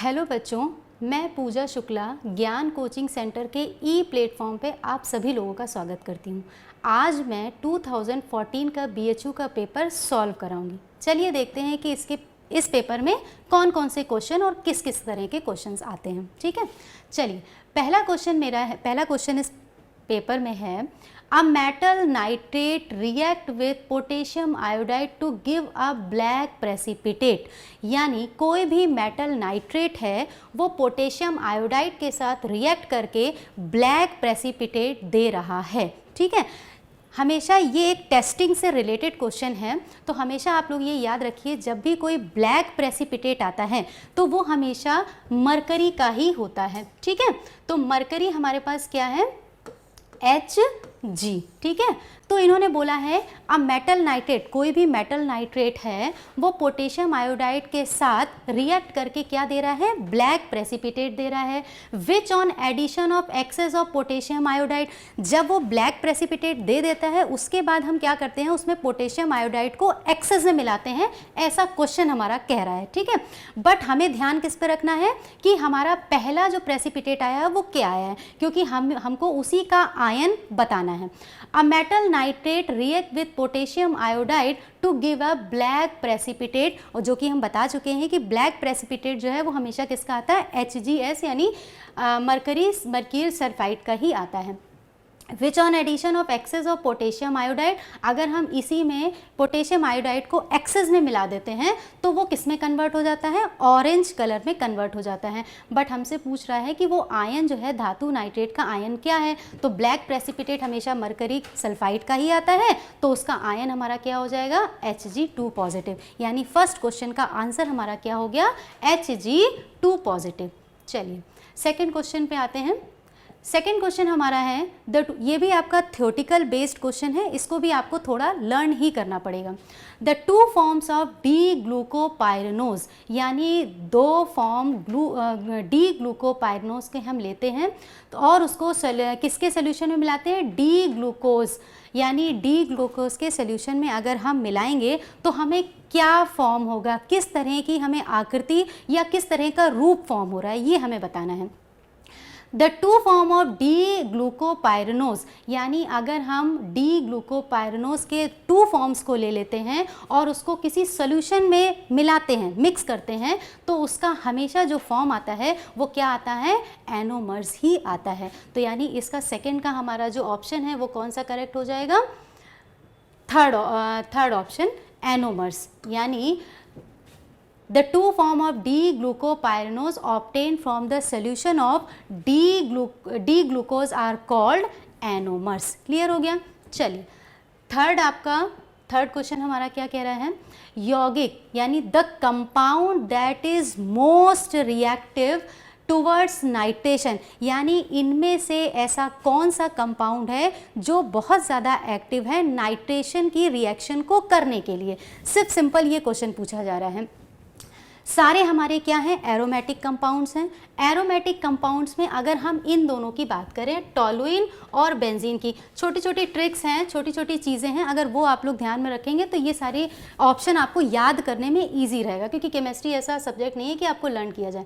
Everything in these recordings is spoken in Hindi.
हेलो बच्चों, मैं पूजा शुक्ला ज्ञान कोचिंग सेंटर के ई प्लेटफॉर्म पे आप सभी लोगों का स्वागत करती हूँ। आज मैं 2014 का बीएचयू का पेपर सॉल्व कराऊंगी। चलिए देखते हैं कि इस पेपर में कौन कौन से क्वेश्चन और किस किस तरह के क्वेश्चंस आते हैं। ठीक है, चलिए पहला क्वेश्चन इस पेपर में है, a metal nitrate react with potassium iodide to give a black precipitate. यानी कोई भी मेटल नाइट्रेट है वो पोटेशियम आयोडाइड के साथ रिएक्ट करके ब्लैक प्रेसिपिटेट दे रहा है। ठीक है, हमेशा ये एक टेस्टिंग से रिलेटेड क्वेश्चन है, तो हमेशा आप लोग ये याद रखिए, जब भी कोई ब्लैक प्रेसिपिटेट आता है तो वो हमेशा मरकरी का ही होता है। ठीक है, तो मरकरी हमारे पास क्या है, Hg। ठीक है, तो इन्होंने बोला है अब मेटल नाइट्रेट, कोई भी मेटल नाइट्रेट है वो पोटेशियम आयोडाइड के साथ रिएक्ट करके क्या दे रहा है, ब्लैक प्रेसिपिटेट दे रहा है। Which on addition of excess of potassium iodide, जब वो ब्लैक प्रेसिपिटेट दे देता है उसके बाद हम क्या करते हैं, उसमें पोटेशियम आयोडाइड को एक्सेस में मिलाते हैं, ऐसा क्वेश्चन हमारा कह रहा है। ठीक है, बट हमें ध्यान किस पे रखना है कि हमारा पहला जो प्रेसिपिटेट आया है वो क्या आया है, क्योंकि हमको उसी का आयन बताना है। A metal nitrate react with potassium iodide to give a black precipitate, और जो कि हम बता चुके हैं कि ब्लैक प्रेसिपिटेट जो है वो हमेशा किसका आता है, HgS यानी मर्क्यूरी सल्फाइड का ही आता है। Which on addition of excess of potassium iodide, अगर हम इसी में पोटेशियम आयोडाइड को एक्सेस में मिला देते हैं तो वो किस में कन्वर्ट हो जाता है, ऑरेंज कलर में कन्वर्ट हो जाता है। बट हमसे पूछ रहा है कि वो आयन जो है धातु नाइट्रेट का आयन क्या है, तो ब्लैक प्रेसिपिटेट हमेशा मरकरी सल्फाइड का ही आता है, तो उसका आयन हमारा क्या हो जाएगा, Hg2 पॉजिटिव। यानी फर्स्ट क्वेश्चन का आंसर हमारा क्या हो गया, Hg2 पॉजिटिव। चलिए सेकेंड क्वेश्चन पे आते हैं। सेकेंड क्वेश्चन हमारा है ये भी आपका थ्योरेटिकल बेस्ड क्वेश्चन है, इसको भी आपको थोड़ा लर्न ही करना पड़ेगा। The two forms of D glucopyranose, यानी दो फॉर्म डी ग्लूकोपाइरेनोज के हम लेते हैं तो और उसको किसके सोल्यूशन में मिलाते हैं, डी ग्लूकोज, यानी डी ग्लूकोज के सोल्यूशन में अगर हम मिलाएंगे तो हमें क्या फॉर्म होगा, किस तरह की हमें आकृति या किस तरह का रूप फॉर्म हो रहा है, ये हमें बताना है। The two form of D glucopyranose, यानी अगर हम डी ग्लूकोपाइरेनोज के टू फॉर्म्स को ले लेते हैं और उसको किसी सोल्यूशन में मिलाते हैं, मिक्स करते हैं, तो उसका हमेशा जो फॉर्म आता है वो क्या आता है, एनोमर्स ही आता है। तो यानी इसका सेकंड का हमारा जो ऑप्शन है वो कौन सा करेक्ट हो जाएगा, थर्ड ऑप्शन एनोमर्स। यानी the two form of D-glucopyranose obtained from the solution of D-glucose are called anomers। Clear हो गया। चलिए थर्ड क्वेश्चन हमारा क्या कह रहा है, यौगिक यानी the compound that is most reactive towards nitration, यानी इनमें से ऐसा कौन सा कंपाउंड है जो बहुत ज़्यादा एक्टिव है नाइट्रेशन की रिएक्शन को करने के लिए। सिर्फ सिंपल ये क्वेश्चन पूछा जा रहा है। सारे हमारे क्या हैं, एरोमेटिक कंपाउंड्स हैं। एरोमेटिक कंपाउंड्स में अगर हम इन दोनों की बात करें, टॉलुइन और बेंजीन की, छोटी छोटी ट्रिक्स हैं, छोटी छोटी चीज़ें हैं, अगर वो आप लोग ध्यान में रखेंगे तो ये सारे ऑप्शन आपको याद करने में ईजी रहेगा, क्योंकि केमिस्ट्री ऐसा सब्जेक्ट नहीं है कि आपको लर्न किया जाए।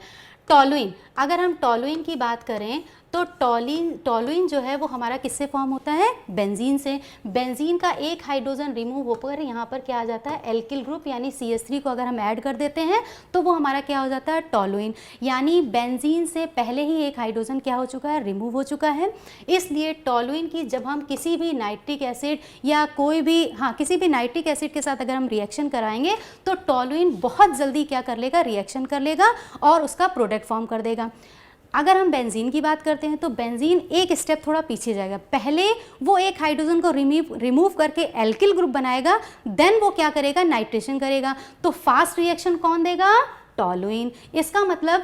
टॉलुइन, अगर हम टॉलुइन की बात करें तो टॉलुइन जो है वो हमारा किससे फॉर्म होता है, बेंजीन से। बेंजीन का एक हाइड्रोजन रिमूव होकर यहाँ पर क्या आ जाता है, एल्किल ग्रुप यानी CH3 को अगर हम ऐड कर देते हैं तो वो हमारा क्या हो जाता है, टॉलुइन। यानी बेंजीन से पहले ही एक हाइड्रोजन क्या हो चुका है, रिमूव हो चुका है। इसलिए टॉलुइन की जब हम किसी भी नाइट्रिक एसिड या किसी भी नाइट्रिक एसिड के साथ अगर हम रिएक्शन कराएंगे तो टॉलुइन बहुत जल्दी क्या कर लेगा, रिएक्शन कर लेगा और उसका प्रोडक्ट फॉर्म कर देगा। अगर हम बेंजीन की बात करते हैं तो बेंजीन एक स्टेप थोड़ा पीछे जाएगा, पहले वो एक हाइड्रोजन को रिमूव करके एल्किल ग्रुप बनाएगा, देन वो क्या करेगा, नाइट्रेशन करेगा। तो फास्ट रिएक्शन कौन देगा, टॉलुइन। इसका मतलब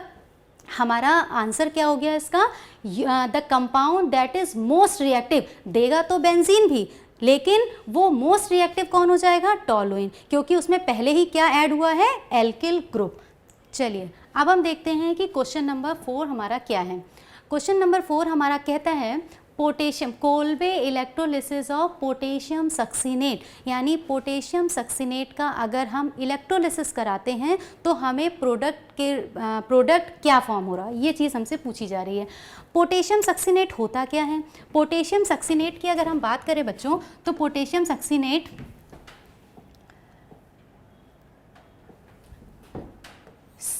हमारा आंसर क्या हो गया इसका, the compound that is most reactive, देगा तो बेंजीन भी, लेकिन वो मोस्ट रिएक्टिव कौन हो जाएगा, टॉलुइन, क्योंकि उसमें पहले ही क्या ऐड हुआ है, एल्किल ग्रुप। चलिए अब हम देखते हैं कि क्वेश्चन नंबर 4 हमारा क्या है। क्वेश्चन नंबर 4 हमारा कहता है potassium, Kolbe electrolysis of potassium succinate, यानी पोटेशियम सक्सीनेट का अगर हम इलेक्ट्रोलिसिस कराते हैं तो हमें प्रोडक्ट क्या फॉर्म हो रहा है, ये चीज़ हमसे पूछी जा रही है। पोटेशियम सक्सीनेट होता क्या है? पोटेशियम सक्सीनेट की अगर हम बात करें बच्चों, तो potassium succinate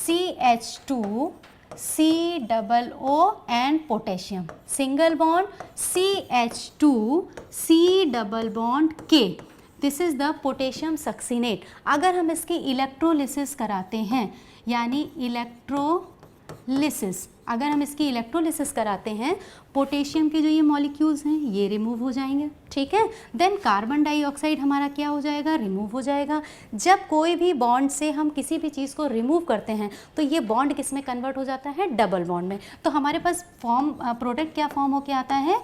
CH2 COO and potassium, single bond CH2 C double bond K, this is the potassium succinate. अगर हम इसकी इलेक्ट्रोलिसिस कराते हैं, यानी इलेक्ट्रोलिसिस, अगर हम इसकी इलेक्ट्रोलिसिस कराते हैं, पोटेशियम के जो ये मॉलिक्यूल्स हैं ये रिमूव हो जाएंगे, ठीक है। देन कार्बन डाइऑक्साइड हमारा क्या हो जाएगा? रिमूव हो जाएगा। जब कोई भी बॉन्ड से हम किसी भी चीज़ को रिमूव करते हैं तो ये बॉन्ड किस में कन्वर्ट हो जाता है? डबल बॉन्ड में। तो हमारे पास प्रोडक्ट क्या फॉर्म होके आता है?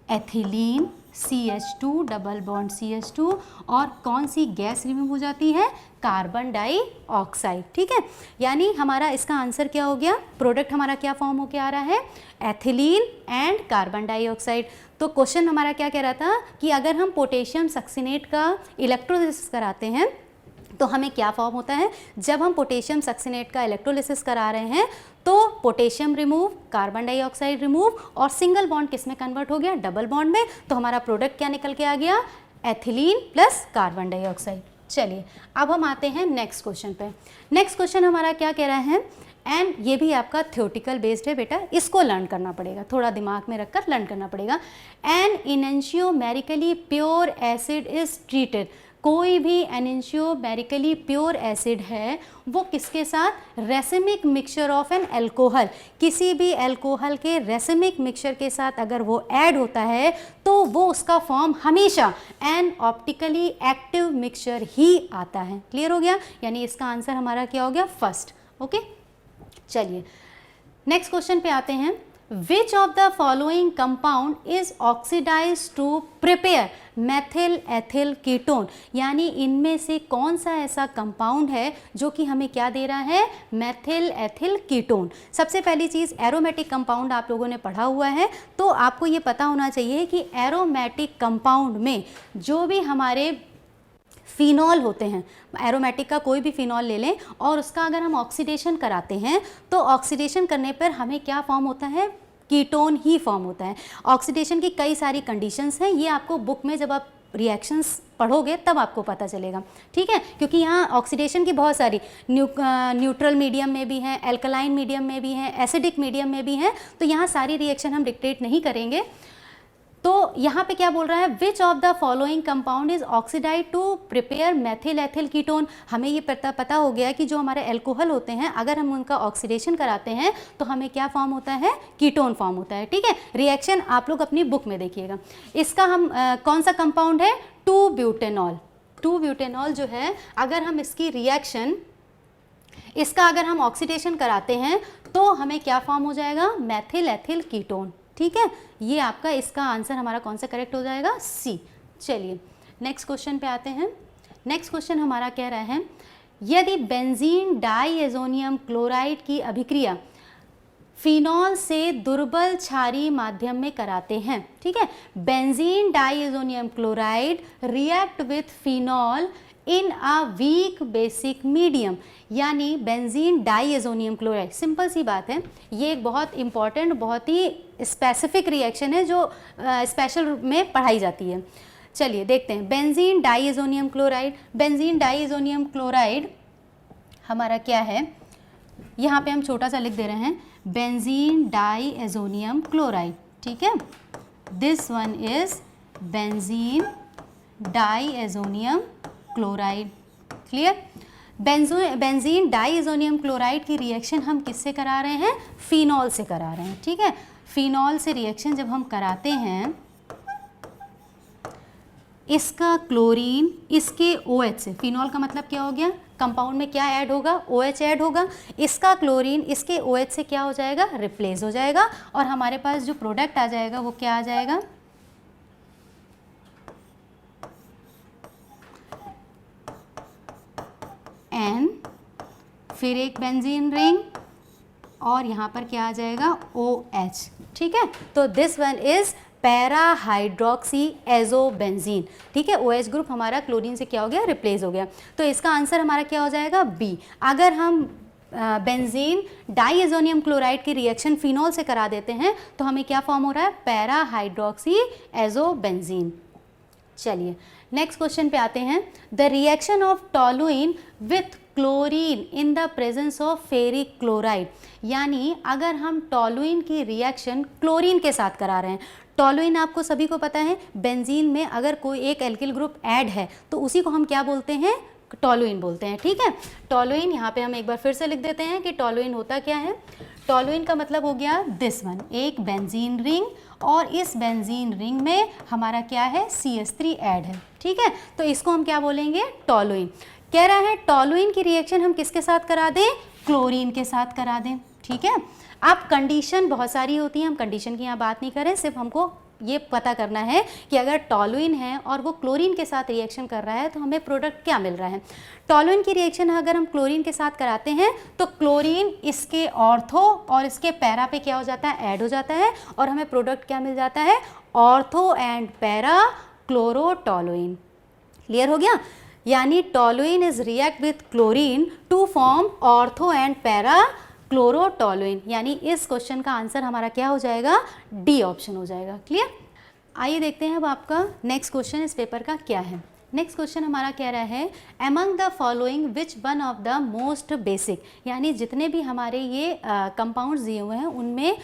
Ethylene CH2 double bond CH2, और कौन सी गैस रिमूव हो जाती है? कार्बन डाइऑक्साइड, ठीक है। यानी हमारा इसका आंसर क्या हो गया? प्रोडक्ट हमारा क्या फॉर्म होके आ रहा है? Ethylene and carbon dioxide. तो क्वेश्चन हमारा क्या कह रहा था कि अगर हम पोटेशियम सक्सीनेट का इलेक्ट्रोलिसिस कराते हैं तो हमें क्या फॉर्म होता है? जब हम पोटेशियम सक्सीनेट का इलेक्ट्रोलिसिस करा रहे हैं तो potassium remove, carbon dioxide remove, और सिंगल बॉन्ड किस में कन्वर्ट हो गया? डबल बॉन्ड में। तो हमारा प्रोडक्ट क्या निकल के आ गया? Ethylene plus carbon dioxide. चलिए अब हम आते हैं नेक्स्ट क्वेश्चन पे। नेक्स्ट क्वेश्चन हमारा क्या कह रहा है, एंड ये भी आपका थ्योरेटिकल बेस्ड है बेटा, इसको लर्न करना पड़ेगा, थोड़ा दिमाग में रखकर लर्न करना पड़ेगा। An enantiomerically pure acid is treated, कोई भी एनेंशियोमेरिकली प्योर एसिड है वो किसके साथ? Racemic mixture of an alcohol, किसी भी एल्कोहल के रेसिमिक मिक्सचर के साथ अगर वो ऐड होता है तो वो उसका फॉर्म हमेशा एन ऑप्टिकली एक्टिव मिक्सचर ही आता है। क्लियर हो गया? यानी इसका आंसर हमारा क्या हो गया? फर्स्ट। ओके, चलिए नेक्स्ट क्वेश्चन पे आते हैं। Which of the following compound is oxidized to prepare methyl ethyl ketone, यानी इनमें से कौन सा ऐसा कंपाउंड है जो कि हमें क्या दे रहा है? Methyl ethyl ketone. सबसे पहली चीज़, एरोमेटिक कंपाउंड आप लोगों ने पढ़ा हुआ है तो आपको ये पता होना चाहिए कि एरोमेटिक कंपाउंड में जो भी हमारे फिनॉल होते हैं, एरोमेटिक का कोई भी फिनॉल ले लें और उसका अगर हम ऑक्सीडेशन कराते हैं तो ऑक्सीडेशन करने पर हमें क्या फॉर्म होता है? कीटोन ही फॉर्म होता है। ऑक्सीडेशन की कई सारी कंडीशंस हैं, ये आपको बुक में जब आप रिएक्शंस पढ़ोगे तब आपको पता चलेगा, ठीक है। क्योंकि यहाँ ऑक्सीडेशन की बहुत सारी न्यूट्रल मीडियम में भी हैं, एल्कलाइन मीडियम में भी हैं, एसिडिक मीडियम में भी हैं, तो यहाँ सारी रिएक्शन हम डिक्टेट नहीं करेंगे। तो यहाँ पे क्या बोल रहा है? Which of the following compound is oxidize to prepare methyl ethyl ketone. हमें ये पता हो गया कि जो हमारे एल्कोहल होते हैं अगर हम उनका ऑक्सीडेशन कराते हैं तो हमें क्या फॉर्म होता है? कीटोन फॉर्म होता है, ठीक है। रिएक्शन आप लोग अपनी बुक में देखिएगा। इसका हम कौन सा कंपाउंड है? 2-ब्यूटेनॉल। 2-ब्यूटेनॉल जो है, अगर हम इसकी रिएक्शन, इसका अगर हम ऑक्सीडेशन कराते हैं तो हमें क्या फॉर्म हो जाएगा? मेथिल एथिल कीटोन, ठीक है। ये आपका इसका आंसर हमारा कौन सा करेक्ट हो जाएगा? सी। चलिए नेक्स्ट क्वेश्चन पे आते हैं। नेक्स्ट क्वेश्चन हमारा कह रहा है, यदि बेंजीन डाइएजोनियम क्लोराइड की अभिक्रिया फिनॉल से दुर्बल क्षारीय माध्यम में कराते हैं, ठीक है, benzene diazonium chloride react with phenol in a weak basic medium, यानी बेंजीन डाइएजोनियम क्लोराइड, सिंपल सी बात है, ये एक बहुत इंपॉर्टेंट, बहुत ही स्पेसिफिक रिएक्शन है जो स्पेशल में पढ़ाई जाती है। चलिए देखते हैं, benzene diazonium chloride. Benzene diazonium chloride हमारा क्या है? यहाँ पे हम छोटा सा लिख दे रहे हैं, बेंजीन डाइएजोनियम क्लोराइड, ठीक है। This one is benzene diazonium chloride. Clear? Benzene diazonium chloride की रिएक्शन हम किससे करा रहे हैं? फिनॉल से करा रहे हैं, ठीक है। फिनॉल से रिएक्शन जब हम कराते हैं, इसका क्लोरीन इसके OH से, फिनॉल का मतलब क्या हो गया? कंपाउंड में क्या ऐड होगा? OH ऐड होगा। इसका क्लोरीन इसके OH से क्या हो जाएगा? रिप्लेस हो जाएगा, और हमारे पास जो प्रोडक्ट आ जाएगा वो क्या आ जाएगा? N, फिर एक बेंजीन रिंग, और यहाँ पर क्या आ जाएगा? OH, ठीक है। तो this one is para hydroxy azobenzene. ठीक है, OH ग्रुप हमारा क्लोरीन से क्या हो गया, रिप्लेस हो गया। तो इसका आंसर हमारा क्या हो जाएगा, बी। अगर हम बेंजीन डाइएजोनियम क्लोराइड की रिएक्शन फिनॉल से करा देते हैं तो हमें क्या फॉर्म हो रहा है, पैरा हाइड्रोक्सी एजोबेंजीन। चलिए नेक्स्ट क्वेश्चन पे आते हैं। The reaction of toluene with chlorine in the presence of ferric chloride, यानी अगर हम टोलुइन की रिएक्शन क्लोरीन के साथ करा रहे हैं। टोलुइन आपको सभी को पता है, बेंजीन में अगर कोई एक एल्किल ग्रुप ऐड है तो उसी को हम क्या बोलते हैं, टोलुइन बोलते हैं। ठीक है, टोलुइन यहाँ पे हम एक बार फिर से लिख देते हैं कि टोलुइन होता क्या है। टोलुइन का मतलब हो गया दिस वन, एक बेंजीन रिंग, और इस बेंजीन रिंग में हमारा क्या है, CH3 ऐड है। ठीक है, तो इसको हम क्या बोलेंगे, टोलुइन। कह रहा है टोलुइन की रिएक्शन हम किसके साथ करा दें, क्लोरीन के साथ करा दें। ठीक है, अब कंडीशन बहुत सारी होती हैं, हम कंडीशन की यहाँ बात नहीं करें, सिर्फ हमको ये पता करना है कि अगर टोलुइन है और वो क्लोरीन के साथ रिएक्शन कर रहा है तो हमें प्रोडक्ट क्या मिल रहा है। टोलुइन की रिएक्शन अगर हम क्लोरीन के साथ कराते हैं तो क्लोरीन इसके ऑर्थो और इसके पैरा पे क्या हो जाता है, ऐड हो जाता है, और हमें प्रोडक्ट क्या मिल जाता है, ortho and para chlorotoluene. Clear हो गया, यानी toluene is react with chlorine to form ortho and para chlorotoluene, यानी इस क्वेश्चन का आंसर हमारा क्या हो जाएगा, डी ऑप्शन हो जाएगा। क्लियर, आइए देखते हैं अब आपका नेक्स्ट क्वेश्चन इस पेपर का क्या है। नेक्स्ट क्वेश्चन हमारा कह रहा है among the following which one of the most basic, यानी जितने भी हमारे ये कंपाउंड्स दिए हुए हैं उनमें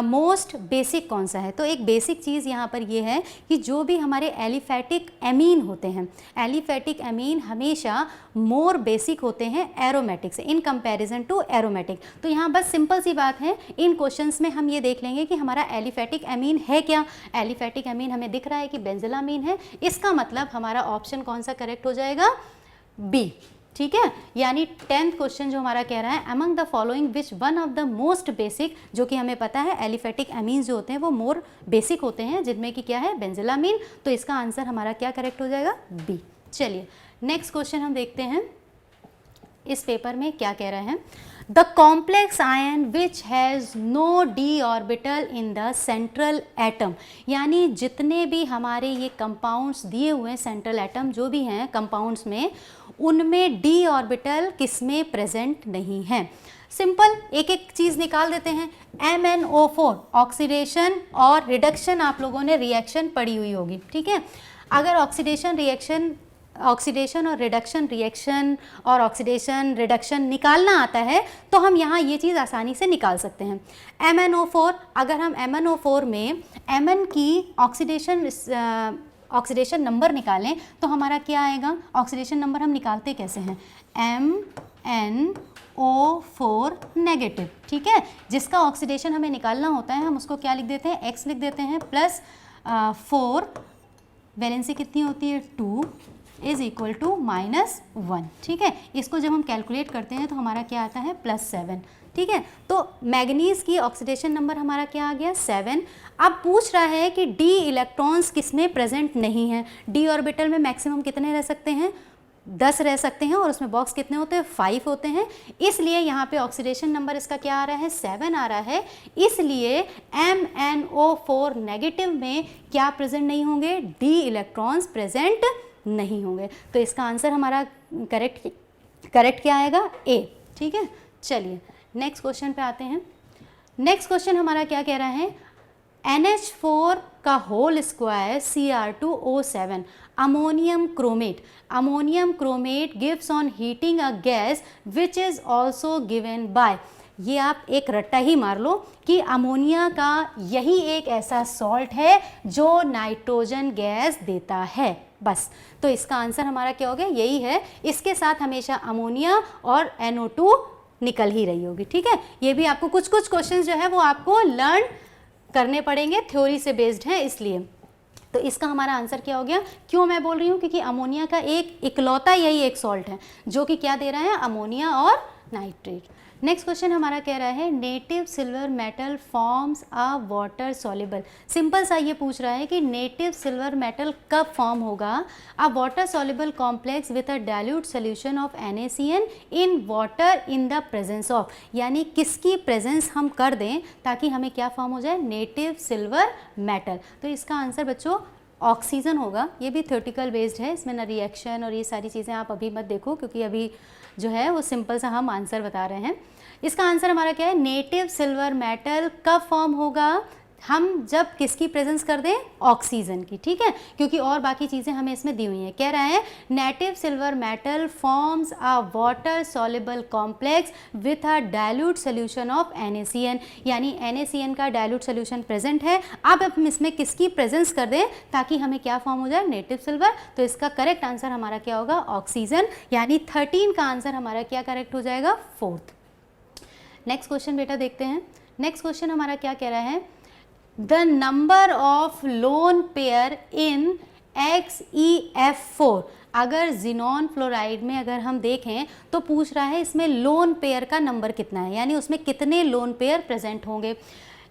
मोस्ट बेसिक कौन सा है। तो एक बेसिक चीज़ यहाँ पर ये है कि जो भी हमारे एलिफैटिक एमीन होते हैं, एलिफैटिक एमीन हमेशा मोर बेसिक होते हैं एरोमेटिक से इन कंपैरिजन टू एरोमेटिक। तो यहाँ बस सिंपल सी बात है, इन क्वेश्चंस में हम ये देख लेंगे कि हमारा एलिफैटिक एमीन है क्या। एलिफैटिक एमीन हमें दिख रहा है कि बेंजोलामीन है, इसका मतलब हमारा ऑप्शन कौन सा करेक्ट हो जाएगा, बी। ठीक है, यानी 10th क्वेश्चन जो हमारा कह रहा है among the following which one of the most basic, जो कि हमें पता है एलिफैटिक एमीन्स जो होते हैं वो मोर बेसिक होते हैं, जिनमें कि क्या है, बेंजोलामीन। तो इसका आंसर हमारा क्या करेक्ट हो जाएगा, बी। चलिए नेक्स्ट क्वेश्चन हम देखते हैं इस पेपर में क्या कह रहे हैं। The complex ion which has no D orbital in the central atom, यानी जितने भी हमारे ये कंपाउंड्स दिए हुए हैं, सेंट्रल एटम जो भी हैं कंपाउंड्स में, उनमें डी ऑर्बिटल किसमें प्रेजेंट नहीं है। सिंपल एक एक चीज़ निकाल देते हैं। MnO4 ऑक्सीडेशन और रिडक्शन आप लोगों ने रिएक्शन पढ़ी हुई होगी। ठीक है, अगर ऑक्सीडेशन और रिडक्शन रिएक्शन और ऑक्सीडेशन रिडक्शन निकालना आता है तो हम यहाँ ये चीज़ आसानी से निकाल सकते हैं। MnO4, अगर हम MnO4 में Mn की ऑक्सीडेशन नंबर निकालें तो हमारा क्या आएगा, ऑक्सीडेशन नंबर हम निकालते कैसे हैं, MnO4 नेगेटिव। ठीक है, जिसका ऑक्सीडेशन हमें निकालना होता है हम उसको क्या लिख देते हैं, X लिख देते हैं, प्लस 4, वैलेंसी कितनी होती है, 2 इज इक्वल टू -1। ठीक है, इसको जब हम कैलकुलेट करते हैं तो हमारा क्या आता है, +7। ठीक है, तो मैग्नीज की ऑक्सीडेशन नंबर हमारा क्या आ गया, 7। अब पूछ रहा है कि डी इलेक्ट्रॉन्स किसमें प्रेजेंट नहीं है। डी ऑर्बिटल में मैक्सिमम कितने रह सकते हैं, 10 रह सकते हैं, और उसमें बॉक्स कितने होते हैं, 5 होते हैं। इसलिए यहाँ पे ऑक्सीडेशन नंबर इसका क्या आ रहा है, 7 आ रहा है। इसलिए MnO4 नेगेटिव में क्या प्रेजेंट नहीं होंगे, डी इलेक्ट्रॉन्स प्रेजेंट नहीं होंगे। तो इसका आंसर हमारा करेक्ट क्या आएगा, ए। ठीक है, चलिए नेक्स्ट क्वेश्चन पे आते हैं। नेक्स्ट क्वेश्चन हमारा क्या कह रहा है, NH4 का whole square Cr2O7 ammonium chromate. Ammonium chromate gives on heating a gas which is also given by. ये आप एक रट्टा ही मार लो कि अमोनिया का यही एक ऐसा सॉल्ट है जो नाइट्रोजन गैस देता है, बस। तो इसका आंसर हमारा क्या हो गया, यही है। इसके साथ हमेशा अमोनिया और NO2 निकल ही रही होगी। ठीक है, ये भी आपको कुछ क्वेश्चंस जो है वो आपको लर्न करने पड़ेंगे, थ्योरी से बेस्ड है इसलिए। तो इसका हमारा आंसर क्या हो गया, क्यों मैं बोल रही हूँ, क्योंकि अमोनिया का एक इकलौता यही एक सॉल्ट है जो कि क्या दे रहा है, अमोनिया और नाइट्रेट। नेक्स्ट क्वेश्चन हमारा कह रहा है native silver metal forms a water soluble. Simple सा ये पूछ रहा है कि नेटिव सिल्वर मेटल कब फॉर्म होगा, अ water soluble complex with a dilute solution of NaCN in water in the presence of, यानी किसकी प्रेजेंस हम कर दें ताकि हमें क्या फॉर्म हो जाए, नेटिव सिल्वर मेटल। तो इसका आंसर बच्चों ऑक्सीजन होगा। ये भी थ्योरेटिकल बेस्ड है, इसमें ना रिएक्शन और ये सारी चीज़ें आप अभी मत देखो, क्योंकि अभी जो है वो सिंपल सा हम आंसर बता रहे हैं। इसका आंसर हमारा क्या है, नेटिव सिल्वर मेटल कब फॉर्म होगा, हम जब किसकी प्रेजेंस कर दें, ऑक्सीजन की, ठीक है, क्योंकि और बाकी चीज़ें हमें इसमें दी हुई हैं। कह रहा है native silver metal forms a water soluble complex with a dilute solution of NaCN, यानी NaCN का डाइल्यूट सोल्यूशन प्रेजेंट है। अब हम इसमें किसकी प्रेजेंस कर दें ताकि हमें क्या फॉर्म हो जाए, नेटिव सिल्वर। तो इसका करेक्ट आंसर हमारा क्या होगा, ऑक्सीजन, यानी 13 का आंसर हमारा क्या करेक्ट हो जाएगा, 4th। नेक्स्ट क्वेश्चन बेटा देखते हैं। नेक्स्ट क्वेश्चन हमारा क्या कह रहा है, the number of lone pair in XeF4। अगर जिनॉन फ्लोराइड में अगर हम देखें तो पूछ रहा है इसमें लोन पेयर का नंबर कितना है, यानी उसमें कितने लोन पेयर प्रेजेंट होंगे।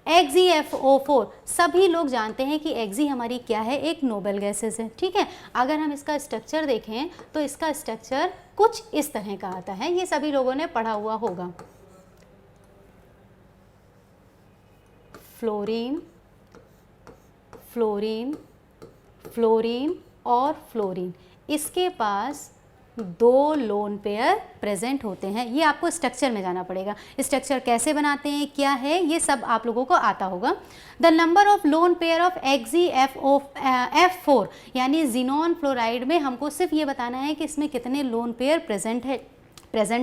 XeFO4 सभी लोग जानते हैं कि Xe हमारी क्या है, एक नोबल गैसेस है, ठीक है। अगर हम इसका स्ट्रक्चर देखें तो इसका स्ट्रक्चर कुछ इस तरह का आता है, ये सभी लोगों ने पढ़ा हुआ होगा। फ्लोरीन, फ्लोरीन, फ्लोरीन और फ्लोरीन, इसके पास 2 लोन पेयर प्रेजेंट होते हैं। ये आपको स्ट्रक्चर में जाना पड़ेगा, स्ट्रक्चर कैसे बनाते हैं, क्या है, ये सब आप लोगों को आता होगा। The number of lone pair of XeF4, यानी जिनॉन फ्लोराइड में हमको सिर्फ ये बताना है कि इसमें कितने लोन पेयर प्रेजेंट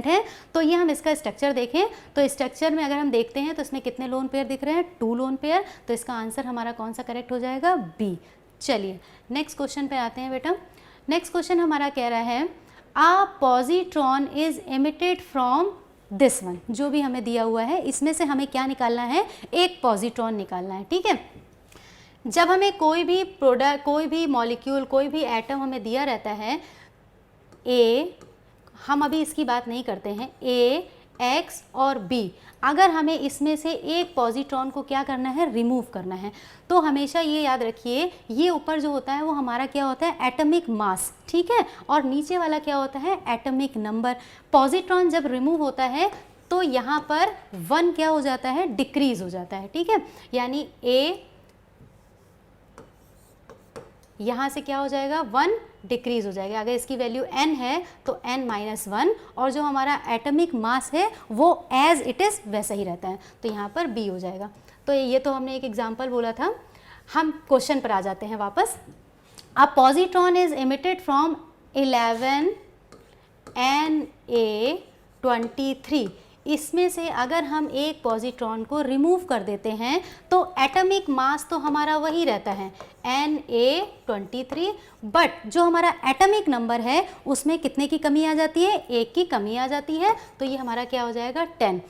है। तो ये हम इसका स्ट्रक्चर देखें तो स्ट्रक्चर में अगर हम देखते हैं तो इसमें कितने लोन पेयर दिख रहे हैं, 2 लोन पेयर। तो इसका आंसर हमारा कौन सा करेक्ट हो जाएगा, B। चलिए नेक्स्ट क्वेश्चन पे आते हैं बेटा। नेक्स्ट क्वेश्चन हमारा कह रहा है a positron is emitted from this one. जो भी हमें दिया हुआ है इसमें से हमें क्या निकालना है, एक पॉजिट्रॉन निकालना है, ठीक है। जब हमें कोई भी प्रोडक्ट, कोई भी मॉलिक्यूल, कोई भी एटम हमें दिया रहता है, A, हम अभी इसकी बात नहीं करते हैं, A, X और B, अगर हमें इसमें से एक पॉजिट्रॉन को क्या करना है, रिमूव करना है, तो हमेशा ये याद रखिए ये ऊपर जो होता है वो हमारा क्या होता है, एटॉमिक मास, ठीक है, और नीचे वाला क्या होता है, एटॉमिक नंबर। पॉजिट्रॉन जब रिमूव होता है तो यहाँ पर 1 क्या हो जाता है, डिक्रीज हो जाता है, ठीक है, यानी A यहाँ से क्या हो जाएगा, 1 डिक्रीज हो जाएगा। अगर इसकी वैल्यू n है तो n-1, और जो हमारा एटॉमिक मास है वो एज इट इज़ वैसा ही रहता है, तो यहाँ पर B हो जाएगा। तो ये तो हमने एक एग्जांपल बोला था। हम क्वेश्चन पर आ जाते हैं वापस। A positron is emitted from 11 Na23। इसमें से अगर हम एक पॉजिट्रॉन को रिमूव कर देते हैं तो एटॉमिक मास तो हमारा वही रहता है Na23, बट जो हमारा एटॉमिक नंबर है उसमें कितने की कमी आ जाती है, 1 की कमी आ जाती है। तो ये हमारा क्या हो जाएगा, 10।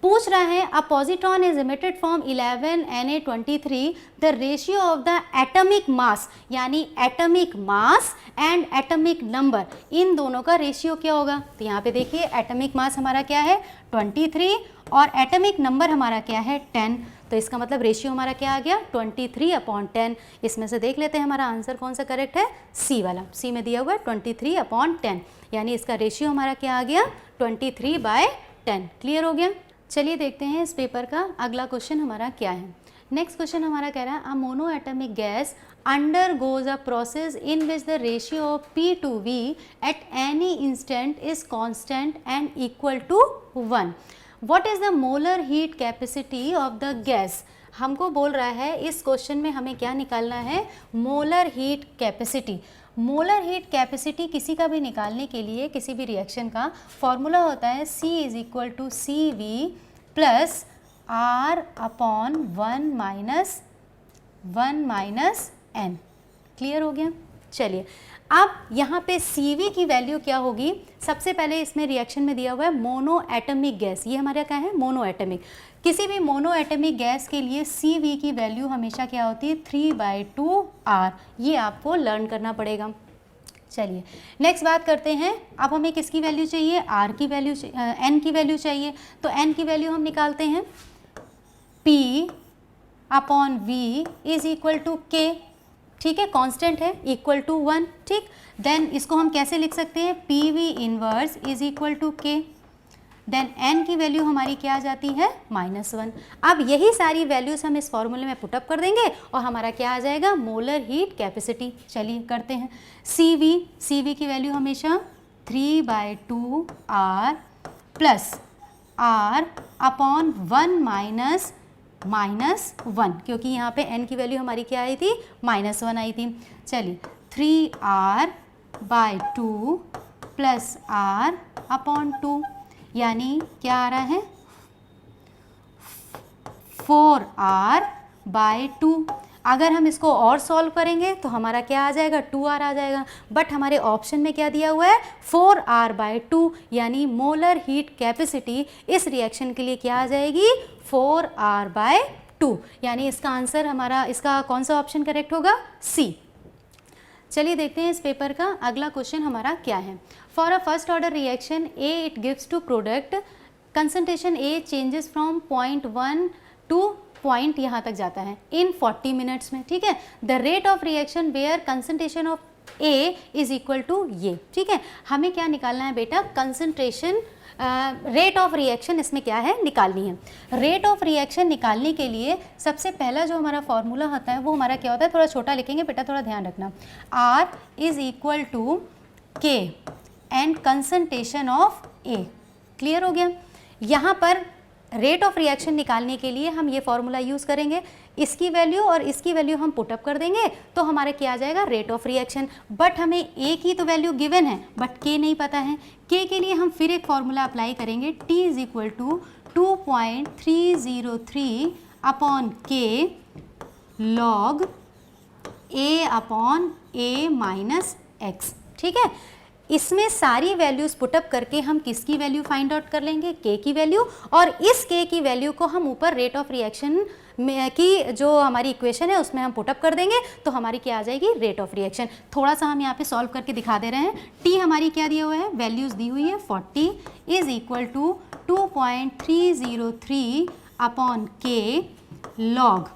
पूछ रहा है a positron is emitted from 11 Na23, the ratio of the atomic mass, यानी atomic mass and atomic number, इन दोनों का रेशियो क्या होगा। तो यहाँ पे देखिए एटॉमिक मास हमारा क्या है, 23, और एटॉमिक नंबर हमारा क्या है, 10। तो इसका मतलब रेशियो हमारा क्या आ गया, 23/10। इसमें से देख लेते हैं हमारा आंसर कौन सा करेक्ट है, C वाला। C में दिया हुआ है 23/10, यानी इसका रेशियो हमारा क्या आ गया, 23/10। क्लियर हो गया। चलिए देखते हैं इस पेपर का अगला क्वेश्चन हमारा क्या है। नेक्स्ट क्वेश्चन हमारा कह रहा है अ mono atomic gas undergoes a process in which the ratio of P to V at any instant is constant and equal to 1. What is the molar heat capacity of the gas? हमको बोल रहा है इस क्वेश्चन में हमें क्या निकालना है, molar heat capacity. Molar heat capacity किसी का भी निकालने के लिए, किसी भी रिएक्शन का फॉर्मूला होता है C = CV plus R/1 - N। Clear हो गया। चलिए अब यहाँ पे CV की वैल्यू क्या होगी, सबसे पहले इसमें रिएक्शन में दिया हुआ है मोनो एटॉमिक गैस, ये हमारा क्या है, मोनो एटॉमिक। किसी भी मोनो एटॉमिक गैस के लिए CV की वैल्यू हमेशा क्या होती है, 3/2R। ये आपको लर्न करना पड़ेगा। चलिए नेक्स्ट बात करते हैं। अब हमें किसकी वैल्यू चाहिए, आर की वैल्यू, एन की वैल्यू चाहिए। तो एन की वैल्यू हम निकालते हैं, P upon V is equal to K, ठीक है, कांस्टेंट है, इक्वल टू 1, ठीक। देन इसको हम कैसे लिख सकते हैं, PV inverse is equal to K। Then n की वैल्यू हमारी क्या आ जाती है, -1। अब यही सारी वैल्यूज हम इस फॉर्मूले में पुटअप कर देंगे और हमारा क्या आ जाएगा, मोलर हीट कैपेसिटी। चलिए करते हैं। CV की वैल्यू हमेशा 3/2 R plus R upon 1 minus -1, क्योंकि यहाँ पे n की वैल्यू हमारी क्या आई थी, -1 आई थी। चलिए 3R/2 प्लस R अपॉन 2, यानी क्या आ रहा है, 4R/2। अगर हम इसको और सॉल्व करेंगे तो हमारा क्या आ जाएगा, 2R आ जाएगा। बट हमारे ऑप्शन में क्या दिया हुआ है, 4R/2, यानी मोलर हीट कैपेसिटी इस रिएक्शन के लिए क्या आ जाएगी, 4R/2। यानी इसका आंसर हमारा, इसका कौन सा ऑप्शन करेक्ट होगा, C। चलिए देखते हैं इस पेपर का अगला क्वेश्चन हमारा क्या है। For a first order reaction A it gives to product concentration A changes from 0.1 to point यहाँ तक जाता है इन 40 मिनट्स में, ठीक है। The rate of reaction where concentration of A is equal to ये, ठीक है। हमें क्या निकालना है बेटा, कंसंट्रेशन, रेट ऑफ रिएक्शन इसमें क्या है, निकालनी है। रेट ऑफ रिएक्शन निकालने के लिए सबसे पहला जो हमारा फॉर्मूला होता है वो हमारा क्या होता है, थोड़ा छोटा लिखेंगे बेटा, थोड़ा ध्यान रखना। R is equal to K and concentration of A। Clear हो गया। यहाँ पर रेट ऑफ रिएक्शन निकालने के लिए हम ये फॉर्मूला यूज़ करेंगे, इसकी वैल्यू और इसकी वैल्यू हम पुटअप कर देंगे तो हमारा क्या आ जाएगा, रेट ऑफ रिएक्शन। बट हमें A की तो वैल्यू गिवन है बट K नहीं पता है। K के लिए हम फिर एक फॉर्मूला अप्लाई करेंगे, T is equal to 2.303 upon K log A upon A minus X, ठीक है। इसमें सारी वैल्यूज़ पुटअप करके हम किसकी वैल्यू फाइंड आउट कर लेंगे, K की वैल्यू, और इस K की वैल्यू को हम ऊपर रेट ऑफ रिएक्शन में की जो हमारी इक्वेशन है उसमें हम पुटअप कर देंगे तो हमारी क्या आ जाएगी, रेट ऑफ रिएक्शन। थोड़ा सा हम यहाँ पे सॉल्व करके दिखा दे रहे हैं। T हमारी क्या दिया हुआ है, वैल्यूज़ दी हुई है 40 is equal to 2.303 upon K log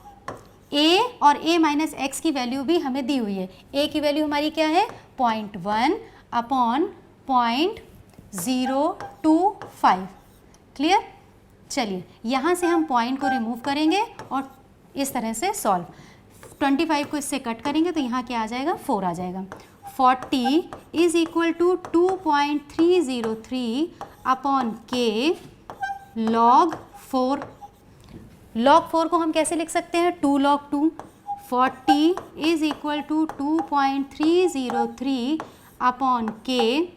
A, और A माइनस एक्स की वैल्यू भी हमें दी हुई है। A की वैल्यू हमारी क्या है, 0.1 अपॉन 0.025। क्लियर। चलिए यहाँ से हम पॉइंट को रिमूव करेंगे और इस तरह से सॉल्व, 25 को इससे कट करेंगे तो यहाँ क्या आ जाएगा, 4 आ जाएगा। 40 is equal to 2.303 upon K log 4। Log 4 को हम कैसे लिख सकते हैं, 2 log 2। 40 is equal to 2.303 upon K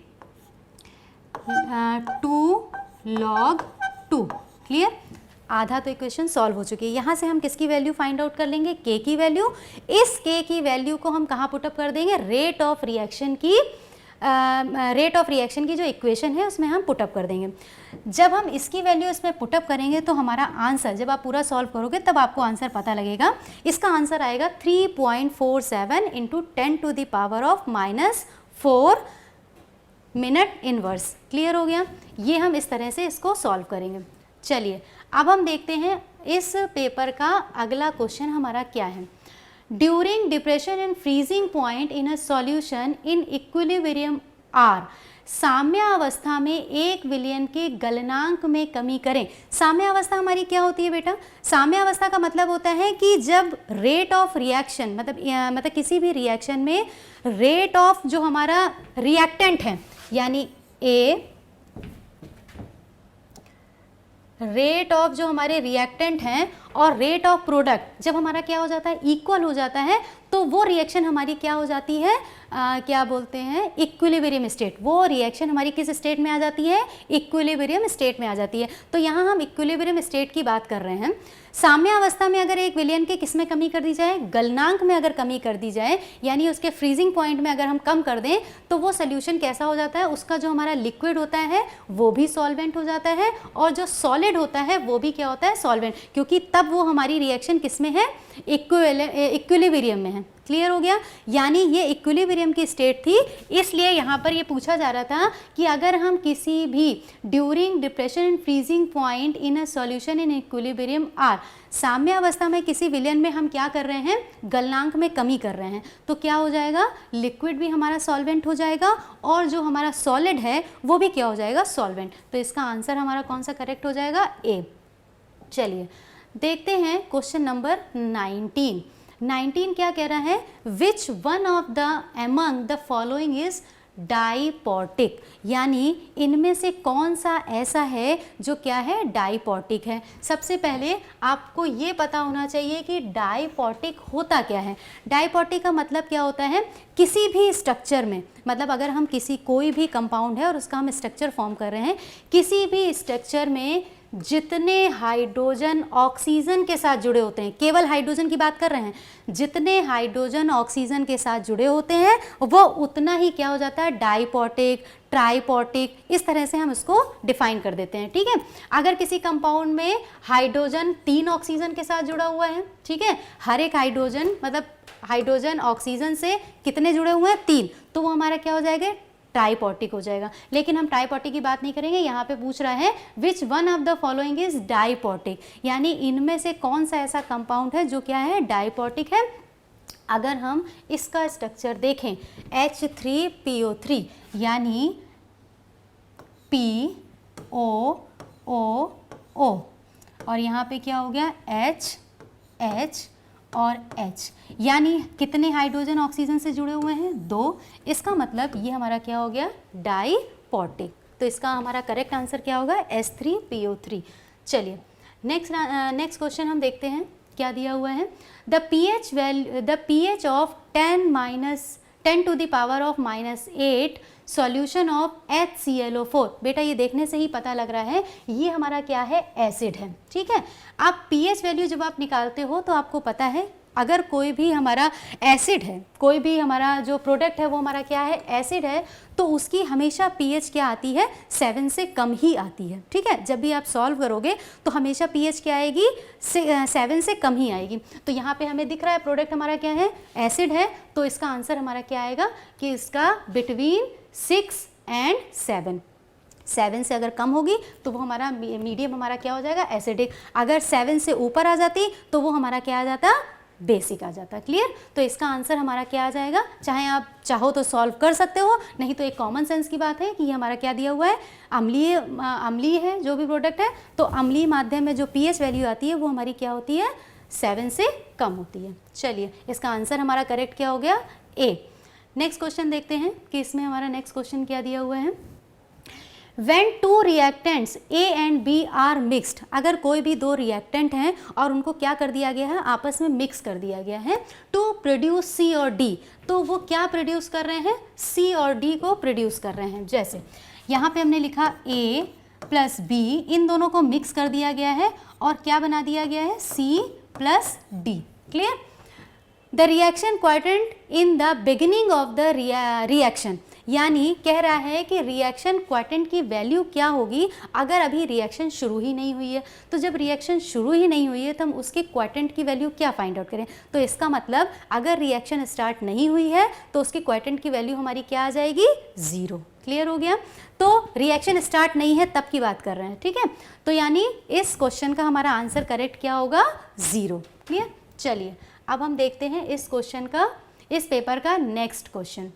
2 log 2। Clear. आधा तो इक्वेशन सॉल्व हो चुकी है। यहाँ से हम किसकी वैल्यू फाइंड आउट कर लेंगे, K की वैल्यू। इस K की वैल्यू को हम कहाँ पुटअप कर देंगे, रेट ऑफ रिएक्शन की, रेट ऑफ रिएक्शन की जो इक्वेशन है उसमें हम पुटअप कर देंगे। जब हम इसकी वैल्यू इसमें पुटअप करेंगे तो हमारा आंसर, जब आप पूरा सॉल्व करोगे तब आपको आंसर पता लगेगा। इसका आंसर आएगा 3.47 इंटू 10⁻⁻⁴ मिनट इनवर्स। क्लियर हो गया। ये हम इस तरह से इसको सॉल्व करेंगे। चलिए अब हम देखते हैं इस पेपर का अगला क्वेश्चन हमारा क्या है। During depression and freezing point in a solution in equilibrium are, साम्य अवस्था में एक विलयन के गलनांक में कमी करें। साम्य अवस्था हमारी क्या होती है बेटा, साम्य अवस्था का मतलब होता है कि जब रेट ऑफ रिएक्शन, मतलब किसी भी रिएक्शन में रेट ऑफ जो हमारा रिएक्टेंट है, यानी A, रेट ऑफ जो हमारे रिएक्टेंट हैं और रेट ऑफ प्रोडक्ट जब हमारा क्या हो जाता है, इक्वल हो जाता है, तो वो रिएक्शन हमारी क्या हो जाती है, क्या बोलते हैं, इक्विलिब्रियम स्टेट। वो रिएक्शन हमारी किस स्टेट में आ जाती है, इक्विलिब्रियम स्टेट में आ जाती है। तो यहाँ हम इक्विलिब्रियम स्टेट की बात कर रहे हैं। साम्य अवस्था में अगर एक विलयन के किस में कमी कर दी जाए, गलनांक में अगर कमी कर दी जाए, यानी उसके फ्रीजिंग पॉइंट में अगर हम कम कर दें, तो वो सोल्यूशन कैसा हो जाता है, उसका जो हमारा लिक्विड होता है वो भी सॉल्वेंट हो जाता है और जो सॉलिड होता है वो भी क्या होता है, सॉल्वेंट, क्योंकि तब तब वो हमारी रिएक्शन किस में है, इक्विलिब्रियम में है। क्लियर हो गया, यानी ये इक्विलिब्रियम की स्टेट थी। इसलिए यहाँ पर ये पूछा जा रहा था कि अगर हम किसी भी during depression and freezing point in a solution in equilibrium are, साम्य अवस्था में किसी विलयन में हम क्या कर रहे हैं, गलनांक में कमी कर रहे हैं, तो क्या हो जाएगा, लिक्विड भी हमारा सॉल्वेंट हो जाएगा और जो हमारा सॉलिड है वो भी क्या हो जाएगा, सॉल्वेंट। तो इसका आंसर हमारा कौन सा करेक्ट हो जाएगा, ए। चलिए देखते हैं क्वेश्चन नंबर 19 क्या कह रहा है, which one of the among the following is diatomic, यानी इनमें से कौन सा ऐसा है जो क्या है, डाइपोटिक है। सबसे पहले आपको ये पता होना चाहिए कि डाइपोटिक होता क्या है। डाइपोटिक का मतलब क्या होता है, किसी भी स्ट्रक्चर में, मतलब अगर हम कोई भी कंपाउंड है और उसका हम स्ट्रक्चर फॉर्म कर रहे हैं, किसी भी स्ट्रक्चर में जितने हाइड्रोजन ऑक्सीजन के साथ जुड़े होते हैं, केवल हाइड्रोजन की बात कर रहे हैं, जितने हाइड्रोजन ऑक्सीजन के साथ जुड़े होते हैं वो उतना ही क्या हो जाता है, डाइपोटिक, ट्राइपोटिक, इस तरह से हम इसको डिफाइन कर देते हैं। ठीक है, अगर किसी कंपाउंड में हाइड्रोजन 3 ऑक्सीजन के साथ जुड़ा हुआ है, ठीक है, हर एक हाइड्रोजन मतलब हाइड्रोजन ऑक्सीजन से कितने जुड़े हुए हैं, 3, तो वो हमारा क्या हो जाएगा, ट्राइपोटिक हो जाएगा। लेकिन हम ट्राइपोटिक की बात नहीं करेंगे, यहाँ पे पूछ रहा है which one of the following is diatomic, यानी इनमें से कौन सा ऐसा कंपाउंड है जो क्या है, डाइपोटिक है। अगर हम इसका स्ट्रक्चर देखें H3PO3, यानी POOO और यहाँ पे क्या हो गया, H और H, यानी कितने हाइड्रोजन ऑक्सीजन से जुड़े हुए हैं, 2। इसका मतलब ये हमारा क्या हो गया, डाइपोटिक। तो इसका हमारा करेक्ट आंसर क्या होगा, H3PO3। चलिए नेक्स्ट क्वेश्चन हम देखते हैं क्या दिया हुआ है। The pH of 10 to the power of -8 solution of HClO4। बेटा ये देखने से ही पता लग रहा है ये हमारा क्या है, एसिड है। ठीक है, आप pH वैल्यू जब आप निकालते हो तो आपको पता है अगर कोई भी हमारा एसिड है, कोई भी हमारा जो प्रोडक्ट है वो हमारा क्या है, एसिड है, तो उसकी हमेशा pH क्या आती है, 7 से कम ही आती है। ठीक है, जब भी आप सॉल्व करोगे तो हमेशा pH क्या आएगी, 7 से कम ही आएगी। तो यहाँ पे हमें दिख रहा है प्रोडक्ट हमारा क्या है, एसिड है, तो इसका आंसर हमारा क्या आएगा कि इसका बिटवीन 6 एंड 7 से अगर कम होगी तो वो हमारा मीडियम हमारा क्या हो जाएगा, एसिडिक। अगर 7 से ऊपर आ जाती तो वो हमारा क्या आ जाता, बेसिक आ जाता। क्लियर, तो इसका आंसर हमारा क्या आ जाएगा, चाहे आप चाहो तो सॉल्व कर सकते हो, नहीं तो एक कॉमन सेंस की बात है कि ये हमारा क्या दिया हुआ है, अम्लीय है जो भी प्रोडक्ट है, तो अम्लीय माध्यम में जो pH वैल्यू आती है वो हमारी क्या होती है, 7 से कम होती है। चलिए इसका आंसर हमारा करेक्ट क्या हो गया, ए। नेक्स्ट क्वेश्चन देखते हैं कि इसमें हमारा नेक्स्ट क्वेश्चन क्या दिया हुआ है। When two reactants A and B are mixed, अगर कोई भी 2 रिएक्टेंट हैं और उनको क्या कर दिया गया है, आपस में मिक्स कर दिया गया है टू प्रोड्यूस C और D, तो वो क्या प्रोड्यूस कर रहे हैं, C और D को प्रोड्यूस कर रहे हैं। जैसे यहाँ पे हमने लिखा A प्लस B, इन दोनों को मिक्स कर दिया गया है और क्या बना दिया गया है, C plus D। Clear, the reaction quadrant in the beginning of the reaction, यानी कह रहा है कि रिएक्शन क्वाड्रेंट की वैल्यू क्या होगी अगर अभी रिएक्शन शुरू ही नहीं हुई है। तो जब रिएक्शन शुरू ही नहीं हुई है तो हम उसके क्वाड्रेंट की वैल्यू क्या फाइंड आउट करें, तो इसका मतलब अगर रिएक्शन स्टार्ट नहीं हुई है तो उसकी क्वाड्रेंट की वैल्यू हमारी क्या आ जाएगी, 0। क्लियर हो गया, तो रिएक्शन स्टार्ट नहीं है तब की बात कर रहे हैं। ठीक है, तो यानी इस क्वेश्चन का हमारा आंसर करेक्ट क्या होगा, 0। क्लियर, चलिए अब हम देखते हैं इस क्वेश्चन का, इस पेपर का next question.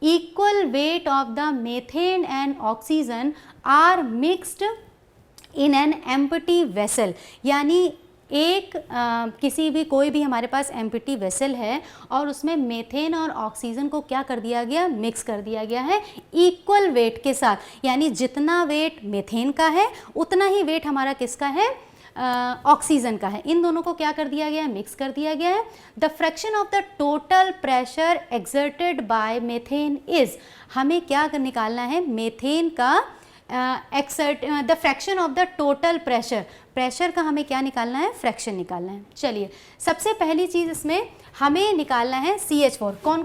Equal weight of the methane and oxygen are mixed in an empty vessel, यानी एक किसी भी कोई भी हमारे पास एम्प्टी वेसल है और उसमें मेथेन और ऑक्सीजन को क्या कर दिया गया, मिक्स कर दिया गया है इक्वल वेट के साथ, यानी जितना वेट मेथेन का है उतना ही वेट हमारा किसका है, ऑक्सीजन का है। इन दोनों को क्या कर दिया गया है, मिक्स कर दिया गया है। The fraction of the total pressure exerted by methane is, हमें क्या निकालना है, मेथेन का the fraction of the total pressure, pressure का हमें क्या निकालना है, फ्रैक्शन निकालना है। चलिए सबसे पहली चीज़ इसमें हमें निकालना है CH4। कौन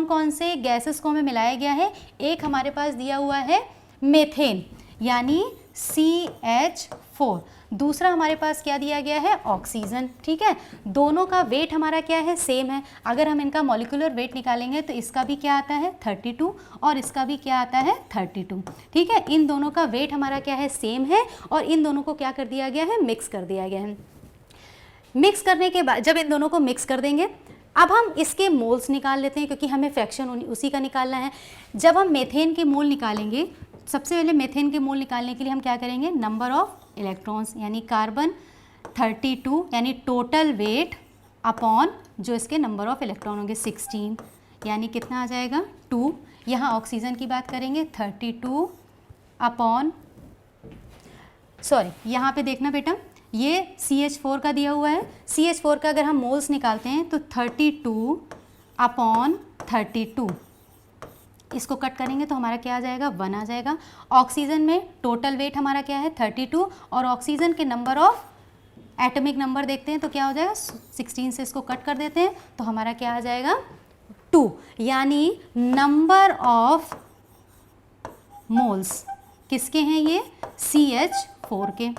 कौन से गैसेस को हमें मिलाया गया है, एक हमारे पास दिया हुआ है मेथेन यानी CH4, दूसरा हमारे पास क्या दिया गया है, ऑक्सीजन। ठीक है, दोनों का वेट हमारा क्या है, सेम है। अगर हम इनका मॉलिक्यूलर वेट निकालेंगे तो इसका भी क्या आता है 32 और इसका भी क्या आता है 32। ठीक है, इन दोनों का वेट हमारा क्या है, सेम है और इन दोनों को क्या कर दिया गया है, मिक्स कर दिया गया है। मिक्स करने के बाद जब इन दोनों को मिक्स कर देंगे, अब हम इसके मोल्स निकाल लेते हैं क्योंकि हमें फ्रैक्शन उसी का निकालना है। जब हम मेथेन के मोल निकालेंगे, सबसे पहले मेथेन के मोल निकालने के लिए हम क्या करेंगे, नंबर ऑफ इलेक्ट्रॉन्स यानी कार्बन 32 यानी टोटल वेट अपॉन जो इसके नंबर ऑफ इलेक्ट्रॉन होंगे 16 यानी कितना आ जाएगा 2। यहाँ ऑक्सीजन की बात करेंगे 32 अपॉन, सॉरी यहाँ पे देखना बेटा, ये CH4 का दिया हुआ है। CH4 का अगर हम मोल्स निकालते हैं तो 32 अपॉन 32, इसको कट करेंगे तो हमारा क्या आ जाएगा 1 आ जाएगा। ऑक्सीजन में टोटल वेट हमारा क्या है 32 और ऑक्सीजन के नंबर ऑफ एटॉमिक नंबर देखते हैं तो क्या हो जाएगा 16 से इसको कट कर देते हैं तो हमारा क्या आ जाएगा 2, यानी नंबर ऑफ मोल्स किसके हैं, ये CH4 के,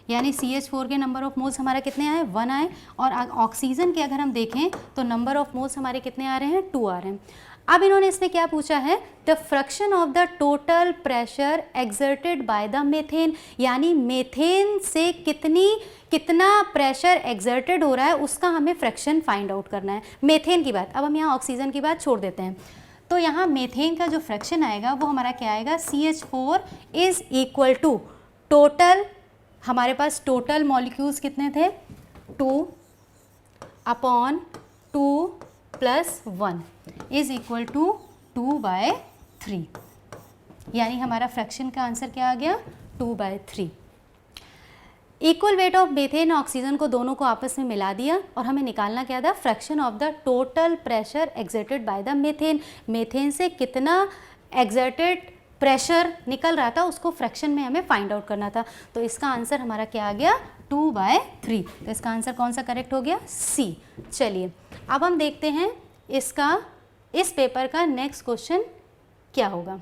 यानी CH4 के नंबर ऑफ मोल्स हमारे कितने आए 1 आए और ऑक्सीजन के अगर हम देखें तो नंबर ऑफ मोल्स हमारे कितने आ रहे हैं 2 आ रहे हैं। अब इन्होंने इसमें क्या पूछा है, the fraction of the total pressure exerted by the methane, यानी मेथेन से कितना प्रेशर एक्सर्टेड हो रहा है उसका हमें फ्रैक्शन फाइंड आउट करना है। मेथेन की बात, अब हम यहाँ ऑक्सीजन की बात छोड़ देते हैं। तो यहाँ मेथेन का जो फ्रैक्शन आएगा वो हमारा क्या आएगा, CH4 is equal to total, हमारे पास टोटल मॉलिक्यूल्स कितने थे 2 upon 2 plus 1 is equal to 2/3, यानी हमारा फ्रैक्शन का आंसर क्या आ गया 2/3। Equal weight of methane oxygen को दोनों को आपस में मिला दिया और हमें निकालना क्या था, fraction of the total pressure exerted by the methane. Methane से कितना एक्सर्टेड प्रेशर निकल रहा था उसको फ्रैक्शन में हमें फाइंड आउट करना था। तो इसका आंसर हमारा क्या आ गया 2/3। तो इसका आंसर कौन सा करेक्ट हो गया, C। चलिए अब हम देखते हैं इस पेपर का नेक्स्ट क्वेश्चन क्या होगा।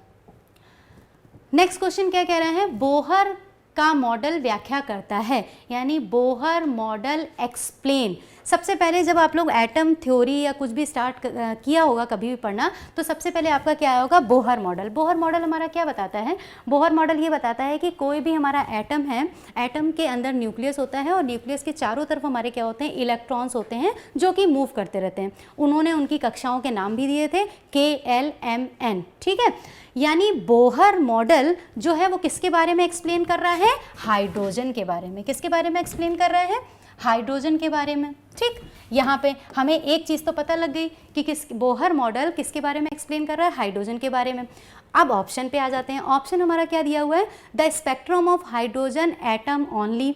नेक्स्ट क्वेश्चन क्या कह रहा है, बोहर का मॉडल व्याख्या करता है, यानी बोहर मॉडल एक्सप्लेन। सबसे पहले जब आप लोग एटम थ्योरी या कुछ भी स्टार्ट किया होगा कभी भी पढ़ना, तो सबसे पहले आपका क्या होगा, बोहर मॉडल। बोहर मॉडल हमारा क्या बताता है, बोहर मॉडल ये बताता है कि कोई भी हमारा एटम है, एटम के अंदर न्यूक्लियस होता है और न्यूक्लियस के चारों तरफ हमारे क्या होते हैं, इलेक्ट्रॉन्स होते हैं जो कि मूव करते रहते हैं। उन्होंने उनकी कक्षाओं के नाम भी दिए थे K L M N। ठीक है, यानी बोहर मॉडल जो है वो किसके बारे में एक्सप्लेन कर रहा है, हाइड्रोजन के बारे में। किसके बारे में एक्सप्लेन कर रहा है, हाइड्रोजन के बारे में। ठीक, यहाँ पे हमें एक चीज़ तो पता लग गई कि बोहर मॉडल किसके बारे में एक्सप्लेन कर रहा है, हाइड्रोजन के बारे में। अब ऑप्शन पे आ जाते हैं। ऑप्शन हमारा क्या दिया हुआ है, the spectrum of hydrogen atom only,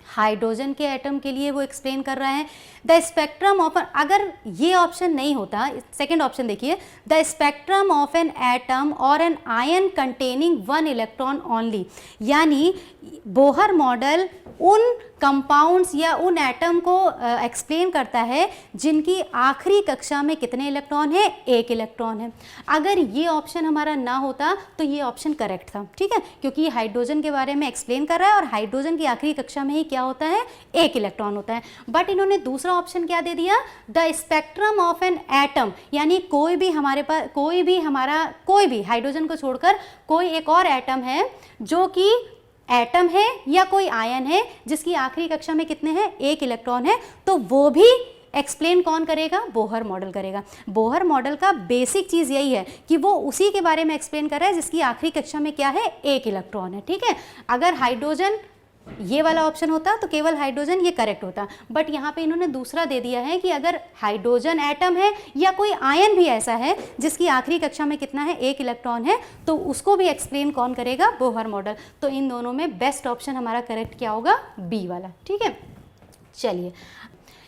hydrogen के एटम के लिए वो एक्सप्लेन कर रहा है। द स्पेक्ट्रम ऑफ, अगर ये ऑप्शन नहीं होता, सेकंड ऑप्शन देखिए, the spectrum of an atom और an ion containing 1 electron only, यानी बोहर मॉडल उन कंपाउंड्स या उन एटम को एक्सप्लेन करता है जिनकी आखिरी कक्षा में कितने इलेक्ट्रॉन है, 1 इलेक्ट्रॉन है। अगर ये ऑप्शन हमारा ना होता तो ये ऑप्शन करेक्ट था। ठीक है, क्योंकि ये हाइड्रोजन के बारे में एक्सप्लेन कर रहा है और हाइड्रोजन की आखिरी कक्षा में ही क्या होता है, 1 इलेक्ट्रॉन होता है। बट इन्होंने दूसरा ऑप्शन क्या दे दिया, the spectrum of an atom, यानी कोई भी हमारे पास कोई भी हाइड्रोजन को छोड़कर कोई एक और एटम है जो कि एटम है या कोई आयन है जिसकी आखिरी कक्षा में कितने हैं, 1 इलेक्ट्रॉन है, तो वो भी एक्सप्लेन कौन करेगा, बोहर मॉडल करेगा। बोहर मॉडल का बेसिक चीज़ यही है कि वो उसी के बारे में एक्सप्लेन कर रहा है जिसकी आखिरी कक्षा में क्या है, 1 इलेक्ट्रॉन है। ठीक है, अगर हाइड्रोजन ये वाला ऑप्शन होता तो केवल हाइड्रोजन ये करेक्ट होता, बट यहाँ पे इन्होंने दूसरा दे दिया है कि अगर हाइड्रोजन एटम है या कोई आयन भी ऐसा है जिसकी आखिरी कक्षा में कितना है, 1 इलेक्ट्रॉन है, तो उसको भी एक्सप्लेन कौन करेगा, बोहर मॉडल। तो इन दोनों में बेस्ट ऑप्शन हमारा करेक्ट क्या होगा, बी वाला। ठीक है, चलिए,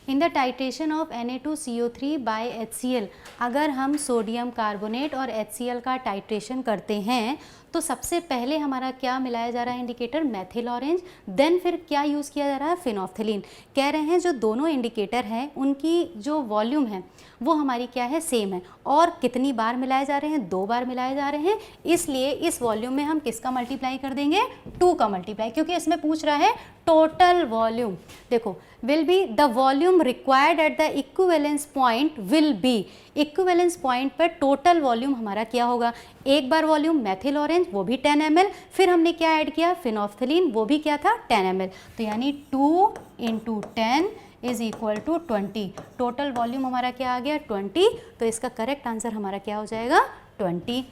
in the titration of Na2CO3 by HCl, अगर हम सोडियम कार्बोनेट और HCl का टाइट्रेशन करते हैं तो सबसे पहले हमारा क्या मिलाया जा रहा है इंडिकेटर, मेथिल ऑरेंज, देन फिर क्या यूज़ किया जा रहा है, फिनोफ्थिलीन। कह रहे हैं जो दोनों इंडिकेटर हैं उनकी जो वॉल्यूम है वो हमारी क्या है, सेम है। और कितनी बार मिलाए जा रहे हैं, 2 बार मिलाए जा रहे हैं, इसलिए इस वॉल्यूम में हम किसका मल्टीप्लाई कर देंगे, 2 का मल्टीप्लाई, क्योंकि इसमें पूछ रहा है टोटल वॉल्यूम। देखो will be the volume required at the equivalence point will be, equivalence point पर टोटल वॉल्यूम हमारा क्या होगा, एक बार वॉल्यूम मेथिल ऑरेंज वो भी 10 ml, फिर हमने क्या ऐड किया, फिनोफ्थिलीन वो भी क्या था 10 ml, तो यानी 2 × 10 is equal to 20। Total volume हमारा क्या आ गया 20, तो इसका करेक्ट आंसर हमारा क्या हो जाएगा 20।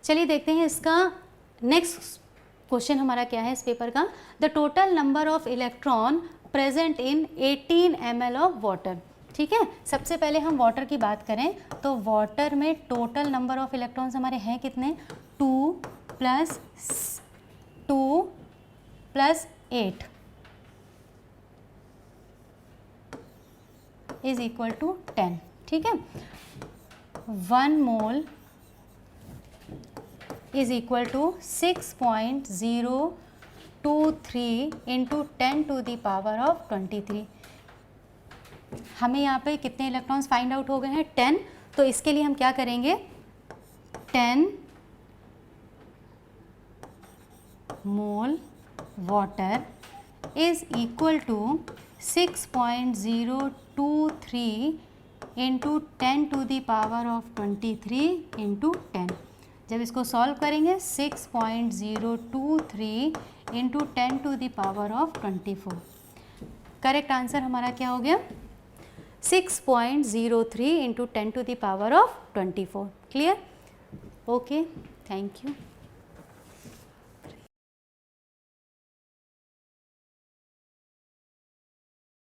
चलिए देखते हैं इसका नेक्स्ट क्वेश्चन हमारा क्या है इस पेपर का। The total number of electron present in 18 ml of water. ठीक है, सबसे पहले हम वाटर की बात करें तो वाटर में टोटल नंबर ऑफ इलेक्ट्रॉन्स हमारे हैं कितने, 2 + 8 इज इक्वल टू 10। ठीक है, 1 मोल इज इक्वल टू 6.023 × 10⁻23। हमें यहाँ पे कितने इलेक्ट्रॉन्स फाइंड आउट हो गए हैं, 10। तो इसके लिए हम क्या करेंगे, 10 mole water is equal to 6.023 × 10⁻23 × 10। जब इसको सॉल्व करेंगे 6.023 × 10⁻24। करेक्ट आंसर हमारा क्या हो गया, 6.03 × 10⁻24। Clear, okay, thank you.